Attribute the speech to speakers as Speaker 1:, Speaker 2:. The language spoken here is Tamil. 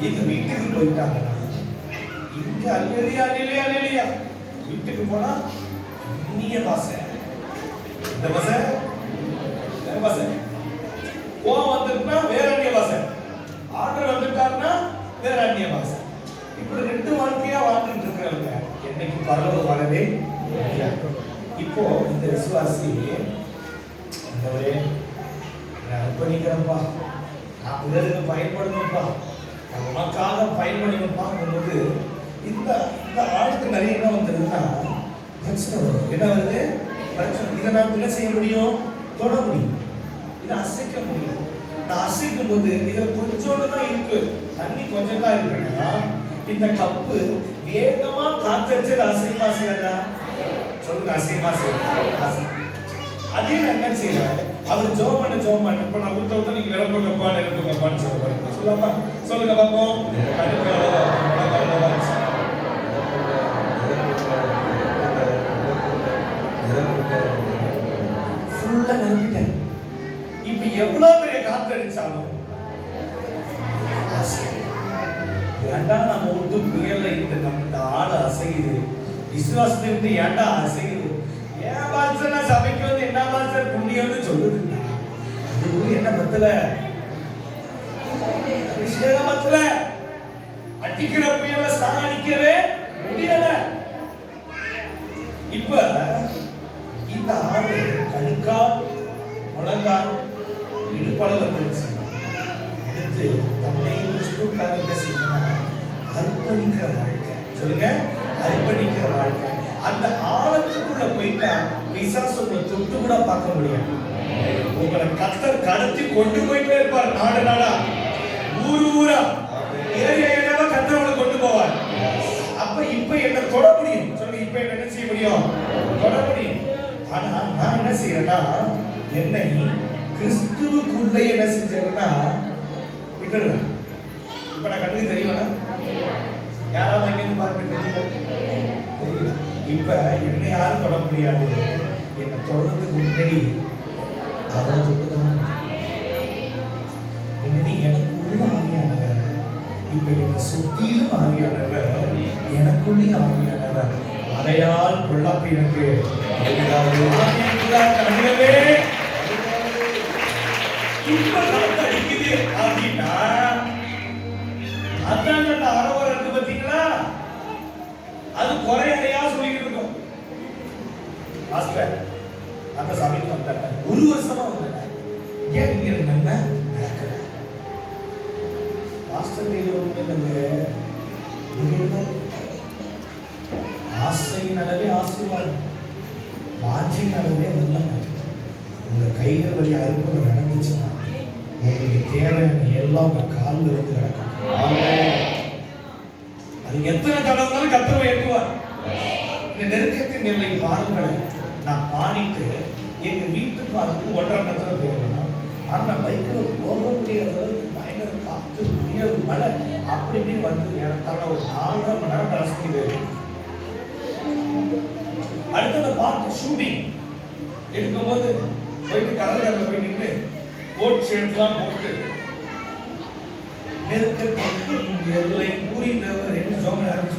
Speaker 1: எங்க வீட்டுக்கு போயிட்டாங்கன்னா இங்க அல்லேலியா அல்லேலியா அல்லேலியா, வீட்டுக்கு போனா இனிய பாசை, இந்த பாசை வேற பாசை, கோவம் வந்துட்டா வேற அந்நிய பாசை, ஆர்டர் வந்துட்டாருன்னா வேற அந்நிய பாசை. இப்படி ரெண்டு வாழ்க்கையா வாழ்ந்துட்டு இருக்கிறவங்க என்னைக்கு பரவ வரவே முடியாது. இப்போ இந்த விசுவாசி அந்தவரே நான் அர்ப்பணிக்கிறேன்ப்பா, நான் பிறருக்கு பயன்படணும்ப்பா, நான் உனக்காக பயன்படணும்ப்பா போது இந்த இந்த ஆளுக்கு நிறைய என்ன வந்ததுன்னா பிரச்சனை வரும். என்ன வருது? பிரச்சனை. இதை நான் என்ன செய்ய முடியும்? தொட முடியும், இதை அசைக்க முடியும். நான் அசைக்கும் போது இதுல கொஞ்சோண்டு தான் இருக்கு, தண்ணி கொஞ்சம் தான் இருக்குன்னா இந்த கப்பு வேகமா காத்தடிச்சு அசைமா செய்யறா? சொல்லுங்க, அசைமா செய்ய. அதே நான் என்ன செய்யறேன்? அவர் ஜோம் பண்ண இப்ப நான் கொடுத்த நீங்க நிரப்புங்கப்பான்னு சொல்லுவாங்க. சொல்லலாமா? சொல்லுங்க பாப்போம். ஃபுல்லா நிரப்பிட்டேன். இப்ப எவ்வளவு பெரிய காத்தடிச்சாலும் ஏண்டா நம்ம விட்டு புயல்ல இந்த ஆளு அசையுது, விசுவாசத்தை ஏண்டா அசையுது, ஏன் பாச நான் சபைக்கு வந்து என்ன பாச புண்ணியம்னு சொல்லுது. அது என்ன பத்தல, அபிஷேகம் பத்தல, அடிக்கிற புயல்ல சாணிக்கவே முடியல. இப்ப இந்த ஆளு கழுக்கால் முழங்கால் இடுப்பளவு எடுத்து தன்னை அர்ப்பணிக்கிற வாழ்க்கை. சொல்லுங்க, அர்ப்பணிக்கிற வாழ்க்கை. அந்த ஆழத்துக்குள்ள போயிட்டா பிசாசு உங்களை தொட்டு கூட பார்க்க முடியாது. உங்களை கர்த்தர் கடத்தி கொண்டு போயிட்டே இருப்பார், நாடு நாடா, ஊரா, ஏரியா ஏரியாவா கர்த்தர் உங்களை கொண்டு போவார். அப்ப இப்ப என்ன தொட முடியும்? சொல்லுங்க, இப்ப என்ன செய்ய முடியும்? தொட முடியும். ஆனா நான் என்ன செய்யறேன்னா, என்னை கிறிஸ்துவுக்குள்ள என்ன செஞ்சேன்னா விட்டுடுறேன். இப்ப நான் கண்ணுக்கு தெரியல, யாராவது எங்க பார்க்க தெரியல. இப்ப என்னை யாரும் தொட முடியாது. என்னை தொடர்றதுக்கு முன்னாடி அவரை தொட்டுதான். எனக்கு உள்ள ஆவியானவர், இப்ப என்னை சுத்திலும் ஆவியானவர், எனக்குள்ளே ஆவியானவர். அதையால் கொள்ளாப்ப எனக்கு அடிக்குது அப்படின்னா அதான் அந்த அறவரம் இருக்கு பார்த்தீங்களா, அது குறையா சொல்லிக்கிட்டு இருக்கும். அந்த சமயத்தில் வந்தாங்க, ஒரு வருஷமா வந்தாங்க. ஏன் இங்க இருந்தாங்க? மாஸ்டர் ஆசையின் அளவே ஆசீர்வாதம், வாஞ்சியின் அளவே வெள்ளம். உங்க கைகள் வழி அற்புதம் நடந்துச்சுன்னா உங்களுக்கு தேவையான எல்லாம் உங்க காலில் வந்து நடக்கும். அது எத்தனை தடவைனாலும் கர்த்தர் ஏற்றுவார். இந்த நெருக்கத்தின் நிலை பாருங்கள். நான் பாடிட்டு எங்க வீட்டுக்கு அதுக்கு 1.5 மணி நேரம் போகணும். ஆனா பைக்கில் போக முடியாத பயங்கர காத்து, புயல், மழை அப்படி இப்படின்னு வந்து ஏறத்தாழ ஒரு 4.5 மணி நேரம் ரசிக்க போயிடும். அடுத்தது பார்த்து ஷூட்டிங் எடுக்கும்போது போயிட்டு கடற்கரையில் போய் நின்று கோட் ஷர்ட்லாம் போட்டு நெருக்கத்தை எல்லை புரிந்தவர் என்று சொல்ல ஆரம்பிச்சு